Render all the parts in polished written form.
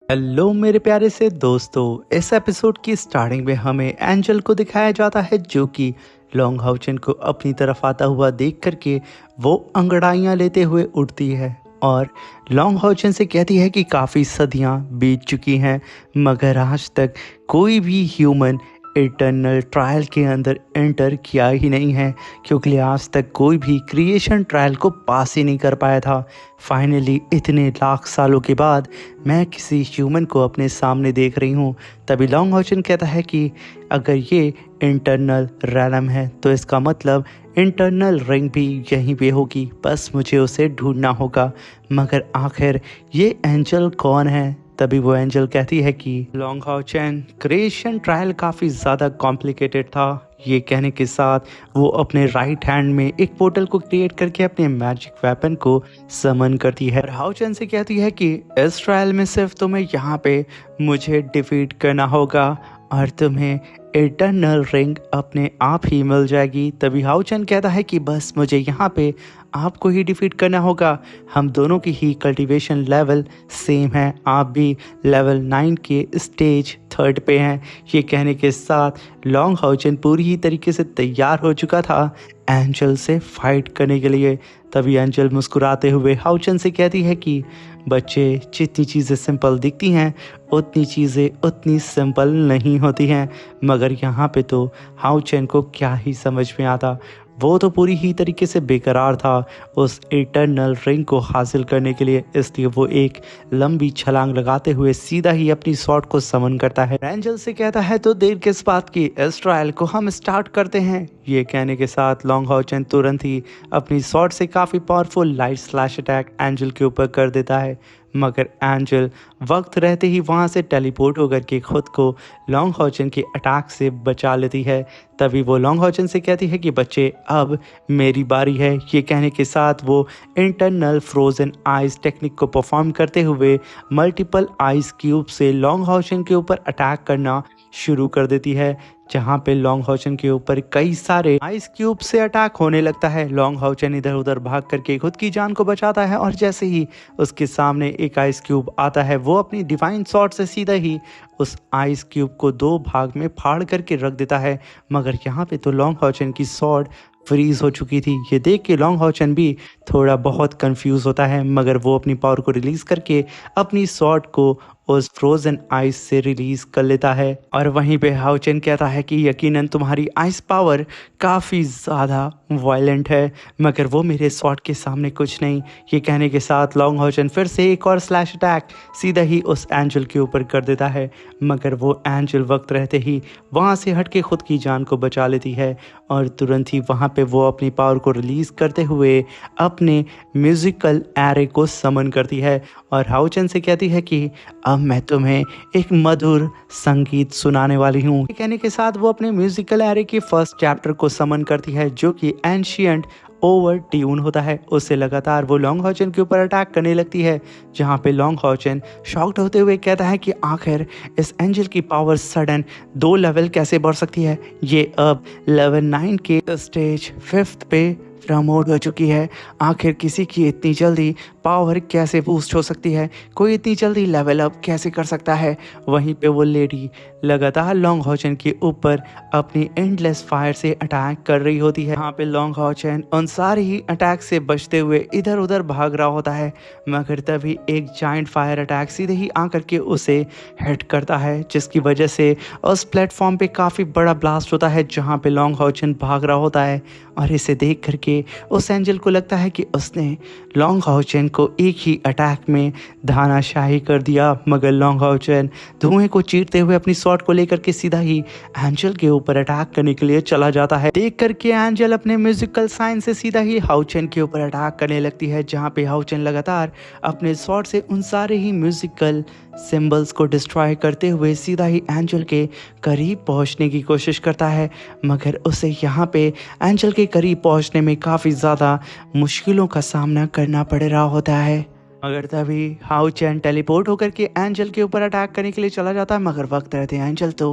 Hello मेरे प्यारे से दोस्तों, इस एपिसोड की स्टार्टिंग में हमें एंजल को दिखाया जाता है जो कि लॉन्ग हाउचन को अपनी तरफ आता हुआ देख करके वो अंगड़ाइयाँ लेते हुए उठती है और लॉन्ग हाउचन से कहती है कि काफ़ी सदियाँ बीत चुकी हैं मगर आज तक कोई भी ह्यूमन इटर्नल ट्रायल के अंदर एंटर किया ही नहीं है, क्योंकि आज तक कोई भी क्रिएशन ट्रायल को पास ही नहीं कर पाया था। फाइनली इतने लाख सालों के बाद मैं किसी ह्यूमन को अपने सामने देख रही हूँ। तभी लॉन्ग हाउचन कहता है कि अगर ये इंटरनल रैलम है तो इसका मतलब इंटरनल रिंग भी यहीं पे होगी, बस मुझे उसे ढूंढना होगा। मगर आखिर ये एंजल कौन है? तभी वो एंजल कहती है कि लॉन्ग हाउचन, क्रिएशन ट्रायल काफ़ी ज़्यादा कॉम्प्लिकेटेड था। ये कहने के साथ वो अपने राइट हैंड में एक पोर्टल को क्रिएट करके अपने मैजिक वेपन को समन करती है। हाउचन से कहती है कि इस ट्रायल में सिर्फ तुम्हें यहाँ पे मुझे डिफीट करना होगा और तुम्हें इटर्नल रिंग अपने आप ही मिल जाएगी। तभी हाउचन कहता है कि बस मुझे यहाँ पे आपको ही डिफीट करना होगा। हम दोनों की ही कल्टीवेशन लेवल सेम है, आप भी लेवल 9 के स्टेज 3 पे हैं। ये कहने के साथ लॉन्ग हाउचन पूरी ही तरीके से तैयार हो चुका था एंजल से फाइट करने के लिए। तभी एंजल मुस्कुराते हुए हाउचन से कहती है कि बच्चे, जितनी चीज़ें सिंपल दिखती हैं उतनी चीज़ें उतनी सिंपल नहीं होती हैं। मगर यहाँ पे तो हाउचन को क्या ही समझ में आता, वो तो पूरी ही तरीके से बेकरार था उस इटर्नल रिंग को हासिल करने के लिए। इसलिए वो एक लंबी छलांग लगाते हुए सीधा ही अपनी शॉट को समन करता है। एंजल से कहता है तो देर किस बात की, इस ट्रायल को हम स्टार्ट करते हैं। ये कहने के साथ लॉन्ग हाउचन तुरंत ही अपनी शॉट से काफ़ी powerful light slash attack angel के ऊपर कर देता है। मगर एंजल वक्त रहते ही वहाँ से टेलीपोर्ट होकर के खुद को लॉन्ग हाउचन के अटैक से बचा लेती है। तभी वो लॉन्ग हाउचन से कहती है कि बच्चे, अब मेरी बारी है। ये कहने के साथ वो इंटरनल फ्रोजन आइस टेक्निक को परफॉर्म करते हुए मल्टीपल आइस क्यूब से लॉन्ग हाउचन के ऊपर अटैक करना शुरू कर देती है, जहाँ पे लॉन्ग हाउचन के ऊपर कई सारे आइस क्यूब से अटैक होने लगता है। लॉन्ग हाउचन इधर उधर भाग करके खुद की जान को बचाता है और जैसे ही उसके सामने एक आइस क्यूब आता है वो अपनी डिवाइन शॉट से सीधा ही उस आइस क्यूब को 2 भाग में फाड़ करके रख देता है। मगर यहाँ पे तो लॉन्ग हाउचन की शॉट फ्रीज हो चुकी थी। ये देख के लॉन्ग हाउचन भी थोड़ा बहुत कंफ्यूज होता है, मगर वो अपनी पावर को रिलीज करके अपनी शॉट को उस फ्रोजन आइस से रिलीज कर लेता है। और वहीं पे हाउचन कहता है कि यकीनन तुम्हारी आइस पावर काफ़ी ज़्यादा वायलेंट है, मगर वो मेरे शॉट के सामने कुछ नहीं। ये कहने के साथ लॉन्ग हाउचन फिर से एक और स्लैश अटैक सीधा ही उस एंजल के ऊपर कर देता है, मगर वो एंजल वक्त रहते ही वहाँ से हट के खुद की जान को बचा लेती है और तुरंत ही वहाँ पे वो अपनी पावर को रिलीज़ करते हुए अपने म्यूज़िकल एरे को समन करती है और हाउचन से कहती है कि अब मैं तुम्हें एक मधुर संगीत सुनाने वाली हूँ। कहने के साथ वो अपने म्यूजिकल एरे के फर्स्ट चैप्टर को समन करती है जो कि एंशियंट ओवर ट्यून होता है। उससे लगातार वो लॉन्ग हाउचन के ऊपर अटैक करने लगती है, जहाँ पे लॉन्ग हाउचन शॉक्ड होते हुए कहता है कि आखिर इस एंजल की पावर सडन 2 लेवल कैसे बढ़ सकती है। ये अब लेवल 9 के स्टेज 5 पे प्रमोट हो चुकी है। आखिर किसी की इतनी जल्दी पावर कैसे बूस्ट हो सकती है, कोई इतनी जल्दी लेवल अप कैसे कर सकता है। वहीं पे वो लेडी लगातार लॉन्ग हाउचन के ऊपर अपनी एंडलेस फायर से अटैक कर रही होती है। यहाँ पे लॉन्ग हाउचन उन सारे ही अटैक से बचते हुए इधर उधर भाग रहा होता है, मगर तभी एक जाइंट फायर अटैक सीधे ही आकर के उसे हिट करता है, जिसकी वजह से उस प्लेटफॉर्म पे काफ़ी बड़ा ब्लास्ट होता है जहाँ पे लॉन्ग हाउचन भाग रहा होता है। और इसे देख करके उस एंजल को लगता है कि उसने लॉन्ग हाउचन को एक ही अटैक में धानाशाही कर दिया, मगर लॉन्ग हाउचन धुएं को चीरते हुए अपनी शॉट को लेकर के सीधा ही एंजल के ऊपर अटैक करने के लिए चला जाता है। देख करके एंजल अपने म्यूजिकल साइन से सीधा ही हाउचन के ऊपर अटैक करने लगती है, जहाँ पे हाउचन लगातार अपने शॉट से उन सारे ही म्यूजिकल सिंबल्स को डिस्ट्रॉय करते हुए सीधा ही एंजल के करीब पहुंचने की कोशिश करता है। मगर उसे यहाँ पे एंजल के करीब पहुंचने में काफ़ी ज़्यादा मुश्किलों का सामना करना पड़ रहा होता है। मगर तभी हाउ चैन टेलीपोर्ट होकर के एंजल के ऊपर अटैक करने के लिए चला जाता है, मगर वक्त रहते एंजल तो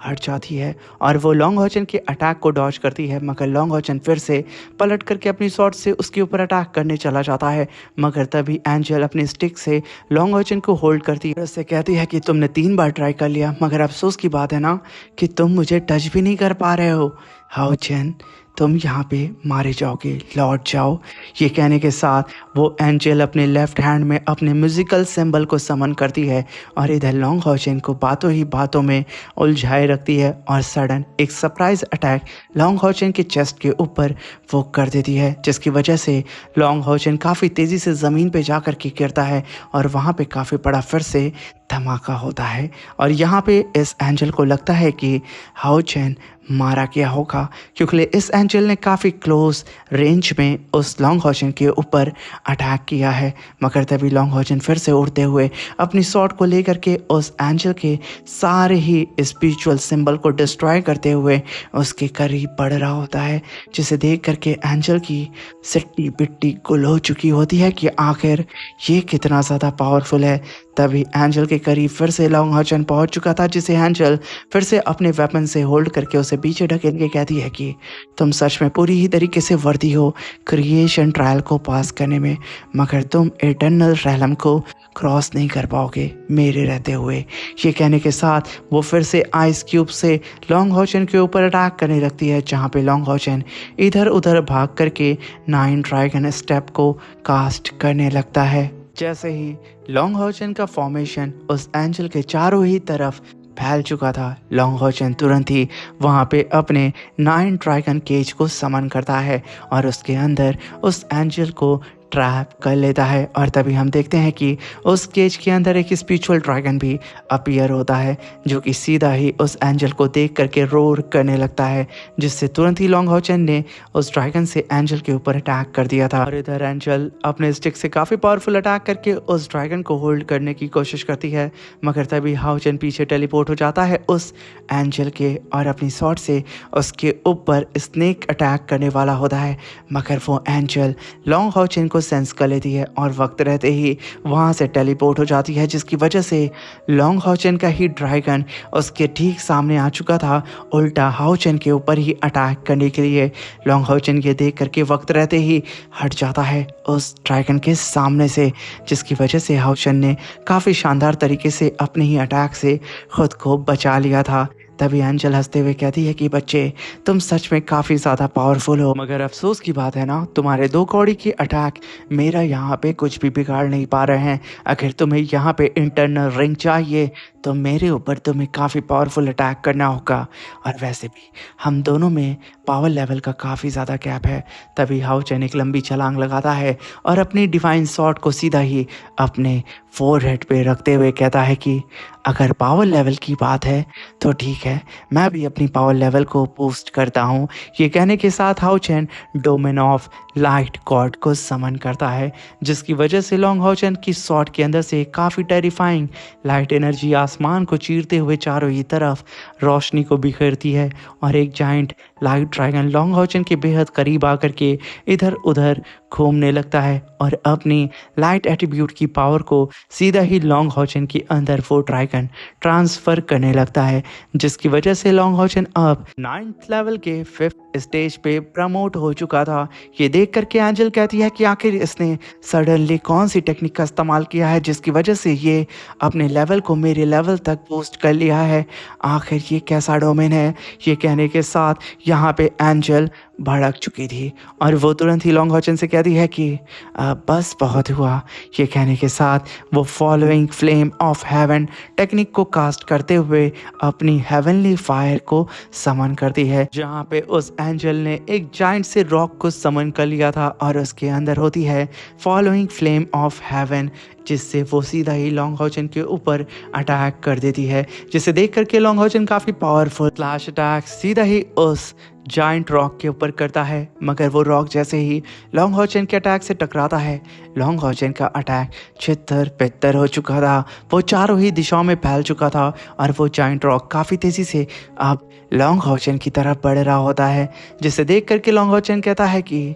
हट जाती है और वो लॉन्ग हॉचन के अटैक को डॉज करती है। मगर लॉन्ग हॉचन फिर से पलट करके अपनी शॉट से उसके ऊपर अटैक करने चला जाता है, मगर तभी एंजल अपनी स्टिक से लॉन्ग हॉचन को होल्ड करती है और उससे कहती है कि तुमने 3 बार ट्राई कर लिया, मगर अफसोस की बात है ना कि तुम मुझे टच भी नहीं कर पा रहे हो। हाउ चैन, तुम यहाँ पे मारे जाओगे, लौट जाओ। ये कहने के साथ वो एंजल अपने लेफ्ट हैंड में अपने म्यूजिकल सिंबल को समन करती है और इधर लॉन्ग हॉचन को बातों ही बातों में उलझाए रखती है और सडन एक सरप्राइज अटैक लॉन्ग हॉचन के चेस्ट के ऊपर वो कर देती है, जिसकी वजह से लॉन्ग हॉचन काफ़ी तेज़ी से ज़मीन पे जा कर के गिरता है और वहाँ पे काफ़ी बड़ा फिर से धमाका होता है। और यहाँ पे इस एंजल को लगता है कि हाउ चैन मारा गया होगा, क्योंकि इस एंजल ने काफ़ी क्लोज रेंज में उस लॉन्ग हॉचन के ऊपर अटैक किया है। मगर तभी लॉन्ग हॉचन फिर से उड़ते हुए अपनी शॉट को लेकर के उस एंजल के सारे ही स्पिरिचुअल सिंबल को डिस्ट्रॉय करते हुए उसके करीब बढ़ रहा होता है, जिसे देख करके एंजल की सिट्टी पिट्टी गुल हो चुकी होती है कि आखिर ये कितना ज़्यादा पावरफुल है। तभी एंजल के करीब फिर से लॉन्ग हॉचन पहुंच चुका था, जिसे एंजल फिर से अपने वेपन से होल्ड करके उसे पीछे ढकेल के कहती है कि तुम सच में पूरी ही तरीके से वर्दी हो क्रिएशन ट्रायल को पास करने में, मगर तुम इटर्नल रैलम को क्रॉस नहीं कर पाओगे मेरे रहते हुए। ये कहने के साथ वो फिर से आइस क्यूब से लॉन्ग हॉचन के ऊपर अटैक करने लगती है, जहाँ पे लॉन्ग हॉचन इधर उधर भाग करके 9 ड्रैगन स्टेप को कास्ट करने लगता है। जैसे ही लॉन्ग हॉचन का फॉर्मेशन उस एंजल के चारों ही तरफ फैल चुका था, लॉन्ग हॉचन तुरंत ही वहाँ पे अपने 9 ड्रैगन केज को समन करता है और उसके अंदर उस एंजल को ट्रैप कर लेता है। और तभी हम देखते हैं कि उस केज के अंदर एक स्पिरिचुअल ड्रैगन भी अपीयर होता है, जो कि सीधा ही उस एंजल को देख करके रोर करने लगता है, जिससे तुरंत ही लॉन्ग हॉचन ने उस ड्रैगन से एंजल के ऊपर अटैक कर दिया था। और इधर एंजल अपने स्टिक से काफ़ी पावरफुल अटैक करके उस ड्रैगन को होल्ड करने की कोशिश करती है, मगर तभी हाउचन पीछे टेलीपोर्ट हो जाता है उस एंजल के और अपनी शॉट से उसके ऊपर स्नेक अटैक करने वाला होता है, मगर वो एंजल लॉन्ग हॉचन को सेंस कर लेती है और वक्त रहते ही वहाँ से टेलीपोर्ट हो जाती है, जिसकी वजह से लॉन्ग हॉचन का ही ड्रैगन उसके ठीक सामने आ चुका था, उल्टा हाउचन के ऊपर ही अटैक करने के लिए। लॉन्ग हॉचन ये देख करके वक्त रहते ही हट जाता है उस ड्रैगन के सामने से, जिसकी वजह से हाउचन ने काफ़ी शानदार तरीके से अपने ही अटैक से खुद को बचा लिया था। तभी एंजल हंसते हुए कहती है कि बच्चे, तुम सच में काफ़ी ज़्यादा पावरफुल हो, मगर अफसोस की बात है ना, तुम्हारे 2 कौड़ी के अटैक मेरा यहाँ पे कुछ भी बिगाड़ नहीं पा रहे हैं। अगर तुम्हें यहाँ पे इंटरनल रिंग चाहिए तो मेरे ऊपर तुम्हें काफ़ी पावरफुल अटैक करना होगा, और वैसे भी हम दोनों में पावर लेवल का काफ़ी ज़्यादा गैप है। तभी हाउचन एक लंबी छलांग लगाता है और अपनी डिवाइन शॉट को सीधा ही अपने फोरहेड पे रखते हुए कहता है कि अगर पावर लेवल की बात है तो ठीक है, मैं भी अपनी पावर लेवल को बूस्ट करता हूँ। ये कहने के साथ हाउचन डोमेन ऑफ लाइट गॉड को समन करता है, जिसकी वजह से लॉन्ग हाउचन की शॉट के अंदर से काफ़ी टेरिफाइंग लाइट एनर्जी आसमान को चीरते हुए चारों ही तरफ रोशनी को बिखेरती है और एक जाइंट लाइट ड्रैगन लॉन्ग हाउचन के बेहद करीब आकर के इधर उधर घूमने लगता है और अपनी लाइट एट्रीब्यूट की पावर को सीधा ही लॉन्ग हाउचन के अंदर वो ड्रैगन ट्रांसफ़र करने लगता है, जिसकी वजह से लॉन्ग हाउचन अब 9th लेवल के 5th स्टेज पे प्रमोट हो चुका था। ये देख करके एंजल कहती है कि आखिर इसने सडनली कौन सी टेक्निक का इस्तेमाल किया है जिसकी वजह से ये अपने लेवल को मेरे लेवल तक बूस्ट कर लिया है, आखिर ये कैसा डोमेन है। ये कहने के साथ यहाँ पे एंजल भड़क चुकी थी और वो तुरंत ही लॉन्ग हाउचन से कहती है कि बस बहुत हुआ। ये कहने के साथ वो following flame of haven technique को कास्ट करते हुए अपनी हेवनली फायर को समन करती है, जहाँ पे उस एंजल ने एक जाइंट से रॉक को समन कर लिया था और उसके अंदर होती है फॉलोइंग फ्लेम ऑफ हेवन, जिससे वो सीधा ही लॉन्ग हाउचन के ऊपर अटैक कर देती है, जिसे देख करके लॉन्ग हाउचन काफ़ी पावरफुल फ्लैश अटैक सीधा ही उस जाइंट रॉक के ऊपर करता है, मगर वो रॉक जैसे ही लॉन्ग हाउचन के अटैक से टकराता है, लॉन्ग हाउचन का अटैक छितर पितर हो चुका था, वो चारों ही दिशाओं में फैल चुका था और वो जाइंट रॉक काफ़ी तेज़ी से अब लॉन्ग हाउचन की तरफ बढ़ रहा होता है, जिसे देख करके लॉन्ग हाउचन कहता है कि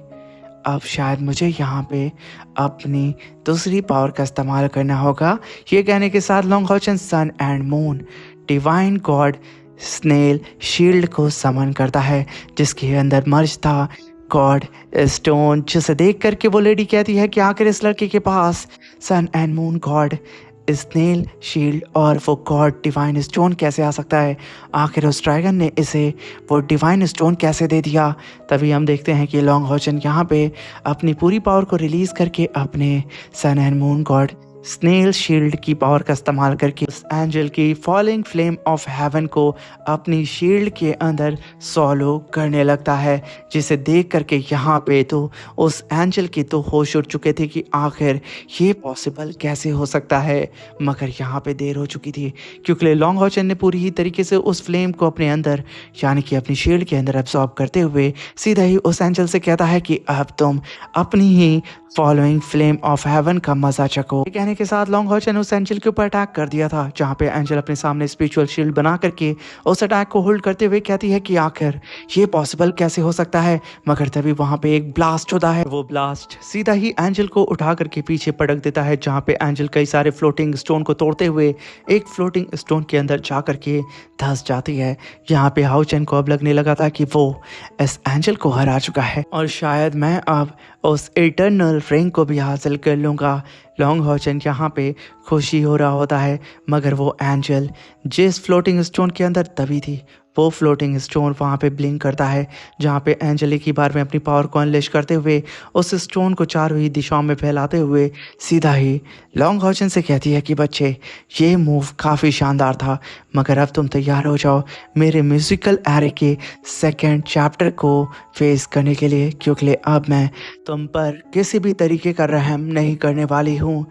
अब शायद मुझे यहाँ पे अपनी दूसरी पावर का इस्तेमाल करना होगा। ये कहने के साथ Long Haochen sun and moon divine god snail shield को समन करता है, जिसके अंदर मर्ज था गॉड स्टोन, जिसे देख करके वो लेडी कहती है कि आखिर इस लड़के के पास sun and moon god snail shield और वो गॉड डिवाइन स्टोन कैसे आ सकता है। आखिर उस ड्रैगन ने इसे वो डिवाइन स्टोन कैसे दे दिया। तभी हम देखते हैं कि लॉन्ग हॉचन यहाँ पे अपनी पूरी पावर को रिलीज करके अपने sun and moon god snail shield की पावर का इस्तेमाल करके उस एंजल की फॉलिंग फ्लेम ऑफ हेवन को अपनी शील्ड के अंदर सॉलो करने लगता है, जिसे देख करके यहाँ पे तो उस एंजल की तो होश उड़ चुके थे कि आखिर ये पॉसिबल कैसे हो सकता है। मगर यहाँ पे देर हो चुकी थी, क्योंकि लॉन्ग हॉचन ने पूरी ही तरीके से उस फ्लेम को अपने अंदर यानी कि अपनी शील्ड के अंदर एब्जॉर्ब करते हुए सीधा ही उस एंजल से कहता है कि अब तुम अपनी ही फॉलोइंग फ्लेम ऑफ हेवन का मजा चको। कहने के साथ लॉन्ग हॉचन उस एंजल के ऊपर अटैक कर दिया था, जहाँ पे एंजल अपने सामने स्पिरिचुअल शील्ड बना करके उस अटैक को होल्ड करते हुए कहती है कि आखिर ये पॉसिबल कैसे हो सकता है। मगर तभी वहां पे एक ब्लास्ट होता है, वो ब्लास्ट सीधा ही एंजल को उठा करके पीछे पटक देता है, जहाँ पे एंजल कई सारे फ्लोटिंग स्टोन को तोड़ते हुए एक फ्लोटिंग स्टोन के अंदर जा करके धंस जाती है। यहाँ पे हाउचन को अब लगने लगा था कि वो इस एंजल को हरा चुका है और शायद मैं अब उस इटर्नल रिंग को भी हासिल कर लूँगा। लॉन्ग हॉचन यहाँ पे खुशी हो रहा होता है, मगर वो एंजल जिस फ्लोटिंग स्टोन के अंदर दबी थी वो फ्लोटिंग स्टोन वहाँ पे ब्लिंक करता है, जहाँ पे एंजल एक ही बार में अपनी पावर को अनलेश करते हुए उस स्टोन को चारों ही दिशाओं में फैलाते हुए सीधा ही लॉन्ग हॉचन से कहती है कि बच्चे ये मूव काफ़ी शानदार था, मगर अब तुम तैयार हो जाओ मेरे म्यूजिकल एरे के सेकेंड चैप्टर को फेस करने के लिए, क्योंकि अब मैं तुम पर किसी भी तरीके का रहम नहीं करने वाली हूँ।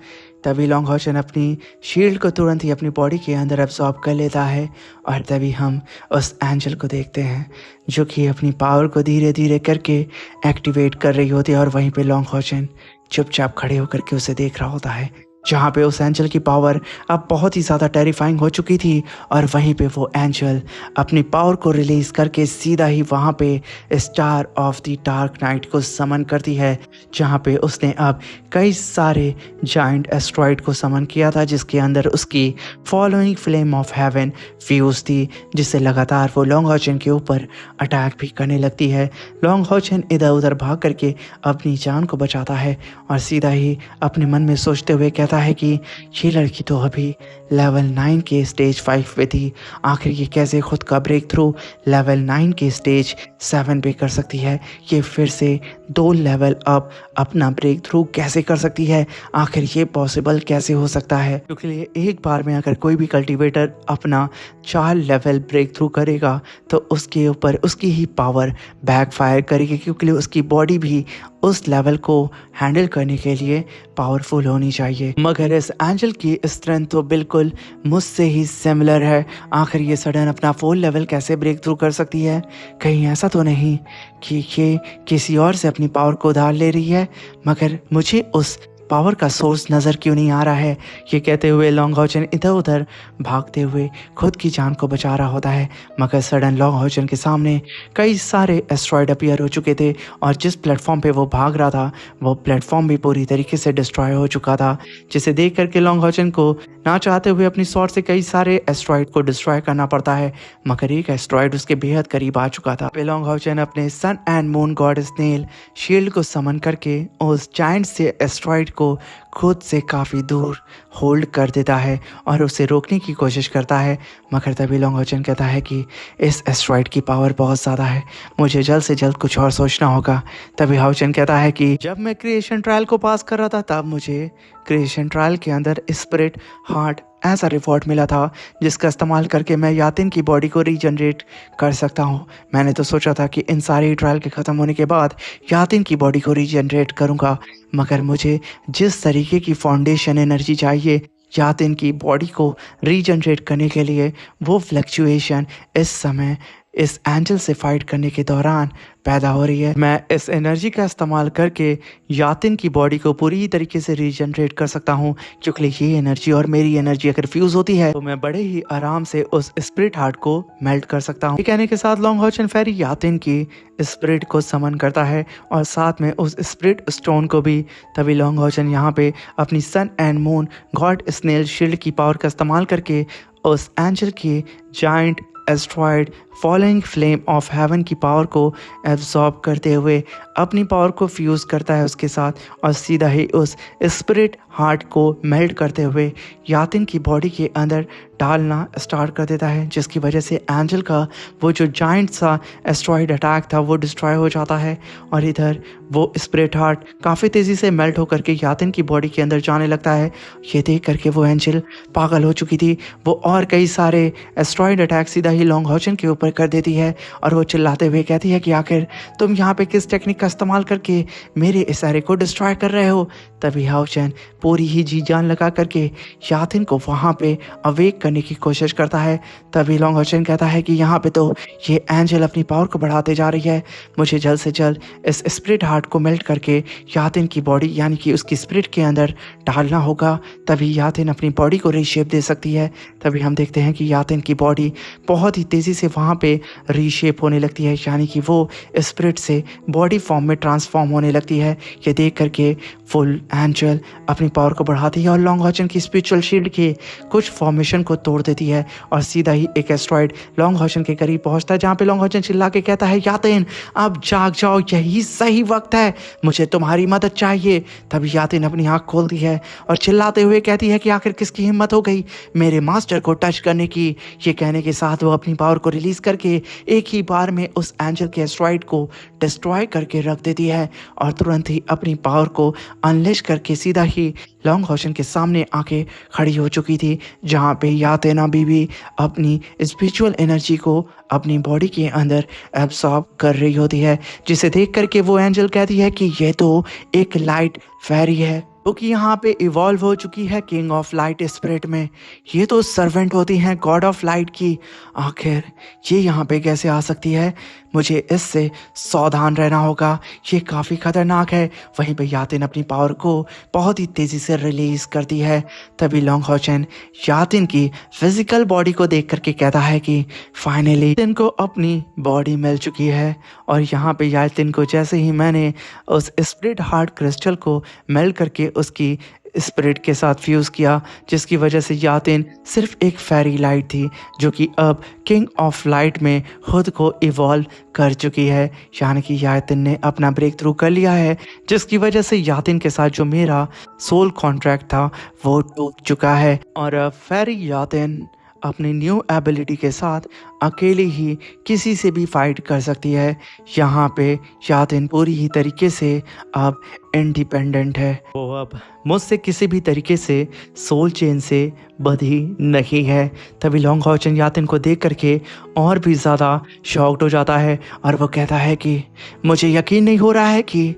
तभी लॉन्ग हॉचन अपनी शील्ड को तुरंत ही अपनी बॉडी के अंदर एब्जॉर्ब कर लेता है और तभी हम उस एंजल को देखते हैं जो कि अपनी पावर को धीरे धीरे करके एक्टिवेट कर रही होती है और वहीं पे लॉन्ग हॉचन चुपचाप खड़े होकर के उसे देख रहा होता है, जहाँ पे उस एंजल की पावर अब बहुत ही ज़्यादा टेरिफाइंग हो चुकी थी और वहीं पे वो एंजल अपनी पावर को रिलीज़ करके सीधा ही वहाँ पे star of the dark night को समन करती है, जहाँ पे उसने अब कई सारे जाइंट एस्ट्रॉइड को समन किया था, जिसके अंदर उसकी following flame of haven fuse थी, जिससे लगातार वो लॉन्ग हॉचन के ऊपर अटैक भी करने लगती है। लॉन्ग हॉचन इधर उधर भाग करके अपनी जान को बचाता है और सीधा ही अपने मन में सोचते हुए कहता है कि ये लड़की तो अभी लेवल 9 के स्टेज 5 पे थी, आखिर ये कैसे खुद का ब्रेक थ्रू लेवल 9 के स्टेज 7 पे कर सकती है। ये फिर से 2 लेवल अप अपना ब्रेक थ्रू कैसे कर सकती है, आखिर ये पॉसिबल कैसे हो सकता है। क्योंकि एक बार में अगर कोई भी कल्टीवेटर अपना 4 लेवल ब्रेक थ्रू करेगा तो उसके ऊपर उसकी ही पावर बैकफायर करेगी, क्योंकि उसकी बॉडी भी उस लेवल को हैंडल करने के लिए पावरफुल होनी चाहिए। मगर इस एंजल की स्ट्रेंथ तो बिल्कुल मुझसे ही सिमिलर है, आखिर ये सडन अपना 4 लेवल कैसे ब्रेक थ्रू कर सकती है। कहीं ऐसा तो नहीं कि ये किसी और से अपनी पावर को उधार ले रही है, मगर मुझे उस पावर का सोर्स नज़र क्यों नहीं आ रहा है। ये कहते हुए लॉन्ग हॉचन इधर उधर भागते हुए खुद की जान को बचा रहा होता है, मगर सडन लॉन्ग हॉचन के सामने कई सारे एस्ट्रॉयड अपीयर हो चुके थे और जिस प्लेटफॉर्म पे वो भाग रहा था वो प्लेटफॉर्म भी पूरी तरीके से डिस्ट्रॉय हो चुका था, जिसे देख करके लॉन्ग हॉचन को ना चाहते हुए अपनी स्वॉर्ड से कई सारे एस्ट्रॉयड को डिस्ट्रॉय करना पड़ता है, मगर एक एस्ट्रॉयड उसके बेहद करीब आ चुका था। लॉन्ग हॉचन अपने sun and moon god snail shield को समन करके उस जायंट से एस्ट्रॉयड को खुद से काफ़ी दूर होल्ड कर देता है और उसे रोकने की कोशिश करता है, मगर तभी लॉन्ग हॉचन कहता है कि इस एस्ट्रॉयड की पावर बहुत ज़्यादा है, मुझे जल्द से जल्द कुछ और सोचना होगा। तभी हाउचन कहता है कि जब मैं क्रिएशन ट्रायल को पास कर रहा था तब मुझे क्रिएशन ट्रायल के अंदर स्पिरिट हार्ट ऐसा रिवॉर्ड मिला था जिसका इस्तेमाल करके मैं यातिन की बॉडी को रीजनरेट कर सकता हूँ। मैंने तो सोचा था कि इन सारे ट्रायल के ख़त्म होने के बाद यातिन की बॉडी को रीजनरेट करूँगा, मगर मुझे जिस तरीके की फाउंडेशन एनर्जी चाहिए यातिन की बॉडी को रीजनरेट करने के लिए वो फ्लक्चुएशन इस समय इस एंजल से फाइट करने के दौरान पैदा हो रही है। मैं इस एनर्जी का इस्तेमाल करके यातिन की बॉडी को पूरी तरीके से रीजनरेट कर सकता हूँ, क्योंकि ये एनर्जी और मेरी एनर्जी अगर फ्यूज होती है तो मैं बड़े ही आराम से उस स्पिरिट हार्ट को मेल्ट कर सकता हूँ। ये कहने के साथ लॉन्ग हॉचन फेरी यातिन की स्पिरिट को समन करता है और साथ में उस स्पिरिट स्टोन को भी। तभी लॉन्ग हॉचन यहाँ पे अपनी sun and moon god snail shield की पावर का इस्तेमाल करके उस एंजल की giant asteroid following flame of heaven की पावर को एब्जॉर्ब करते हुए अपनी पावर को फ्यूज़ करता है उसके साथ, और सीधा ही उस स्पिरिट हार्ट को मेल्ट करते हुए यातिन की बॉडी के अंदर डालना स्टार्ट कर देता है, जिसकी वजह से एंजल का वो जो जाइंट सा एस्ट्रॉयड अटैक था वो डिस्ट्रॉय हो जाता है। और इधर वो स्पिरिट हार्ट काफ़ी तेज़ी से मेल्ट होकर के यातिन की बॉडी के अंदर जाने लगता है। ये देख करके वो एंजल पागल हो चुकी थी। वो और कई सारे एस्ट्रॉयड अटैक सीधा ही लॉन्ग हॉचन के ऊपर कर देती है और वो चिल्लाते हुए कहती है कि आखिर तुम यहाँ पे किस टेक्निक का इस्तेमाल करके मेरे इशारे को डिस्ट्रॉय कर रहे हो। तभी हाउचन पूरी ही जी जान लगा करके यातिन को वहाँ पे अवेक करने की कोशिश करता है। तभी लॉन्ग हॉचन कहता है कि यहाँ पे तो ये एंजल अपनी पावर को बढ़ाते जा रही है, मुझे जल्द से जल्द इस स्पिरिट हार्ट को मेल्ट करके यातिन की बॉडी यानी कि उसकी स्पिरिट के अंदर डालना होगा, तभी यातिन अपनी बॉडी को रीशेप दे सकती है। तभी हम देखते हैं कि यातिन की बॉडी बहुत ही तेज़ी से वहाँ पे रीशेप होने लगती है, यानी कि वो स्पिरिट से बॉडी फॉर्म में ट्रांसफॉर्म होने लगती है। ये देख करके फुल एंजल अपनी पावर को बढ़ाती है और लॉन्ग हॉचन की स्पिरिचुअल शील्ड के कुछ फॉर्मेशन को तोड़ देती है और सीधा ही एक एस्ट्रॉयड लॉन्ग हॉचन के करीब पहुंचता है, जहाँ पे लॉन्ग हॉचन चिल्ला के कहता है यातिन अब जाग जाओ, यही सही वक्त है, मुझे तुम्हारी मदद चाहिए। तभी यातिन अपनी आँख खोलती है और चिल्लाते हुए कहती है कि आखिर किसकी हिम्मत हो गई मेरे मास्टर को टच करने की। ये कहने के साथ वो अपनी पावर को रिलीज करके एक ही बार में उस एंजल के एस्ट्रॉयड को डिस्ट्रॉय करके रख देती है और तुरंत ही अपनी पावर को अनलेश करके सीधा ही लॉन्ग हॉचन के सामने आके खड़ी हो चुकी थी, जहाँ पे यातिन बीवी अपनी स्पिरिचुअल एनर्जी को अपनी बॉडी के अंदर एब्सॉर्ब कर रही होती है, जिसे देख करके वो एंजल कहती है कि यह तो एक लाइट फेरी है जो कि यहाँ पे इवॉल्व हो चुकी है किंग ऑफ लाइट स्पिरिट में। ये तो सर्वेंट होती हैं गॉड ऑफ लाइट की, आखिर ये यहाँ पे कैसे आ सकती है, मुझे इससे सावधान रहना होगा, ये काफ़ी खतरनाक है। वहीं पे यातिन अपनी पावर को बहुत ही तेज़ी से रिलीज़ करती है। तभी लॉन्ग हॉचन यातिन की फिजिकल बॉडी को देख करके कहता है कि फाइनली यातिन को अपनी बॉडी मिल चुकी है। और यहाँ पे यातिन को जैसे ही मैंने उस स्पिरिट हार्ट क्रिस्टल को मेल्ट करके उसकी स्पिरिट के साथ फ्यूज़ किया, जिसकी वजह से यातिन सिर्फ एक फेरी लाइट थी जो कि अब किंग ऑफ लाइट में खुद को इवॉल्व कर चुकी है, यानी कि यातिन ने अपना ब्रेक थ्रू कर लिया है, जिसकी वजह से यातिन के साथ जो मेरा सोल कॉन्ट्रैक्ट था वो टूट चुका है। और अब फेरी यातिन अपनी न्यू एबिलिटी के साथ अकेले ही किसी से भी फाइट कर सकती है। यहाँ पे यातिन पूरी ही तरीके से अब इंडिपेंडेंट है, वो अब मुझसे किसी भी तरीके से सोल चेन से बंधी नहीं है। तभी लॉन्ग हॉचन यातिन को देख करके और भी ज़्यादा शॉक्ड हो जाता है और वो कहता है कि मुझे यकीन नहीं हो रहा है कि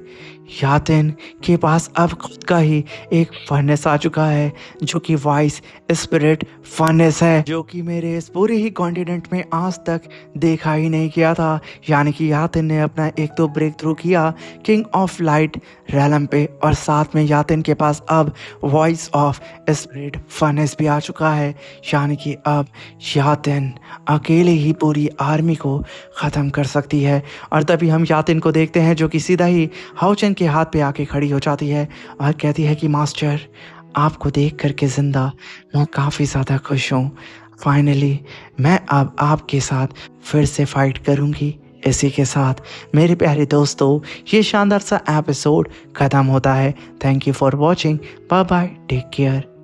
यातिन के पास अब खुद का ही एक फर्नेस आ चुका है, जो कि वाइस स्पिरिट फर्नेस है, जो कि मेरे इस पूरे ही कॉन्टिनेंट में आज तक देखा ही नहीं किया था। यानी कि यातिन ने अपना एक तो ब्रेक थ्रू किया किंग ऑफ लाइट रैलम पे, और साथ में यातिन के पास अब वॉइस ऑफ स्पिरिट फर्नेस भी आ चुका है। यानी कि अब यातिन अकेले ही पूरी आर्मी को ख़त्म कर सकती है। और तभी हम यातिन को देखते हैं जो कि सीधा ही हाउचन के हाथ पे आके खड़ी हो जाती है और कहती है कि मास्टर, आपको देख करके ज़िंदा मैं काफ़ी ज़्यादा खुश हूँ। फाइनली मैं अब आपके साथ फिर से फाइट करूँगी। इसी के साथ मेरे प्यारे दोस्तों ये शानदार सा एपिसोड ख़त्म होता है। Thank you for watching, bye bye, take care.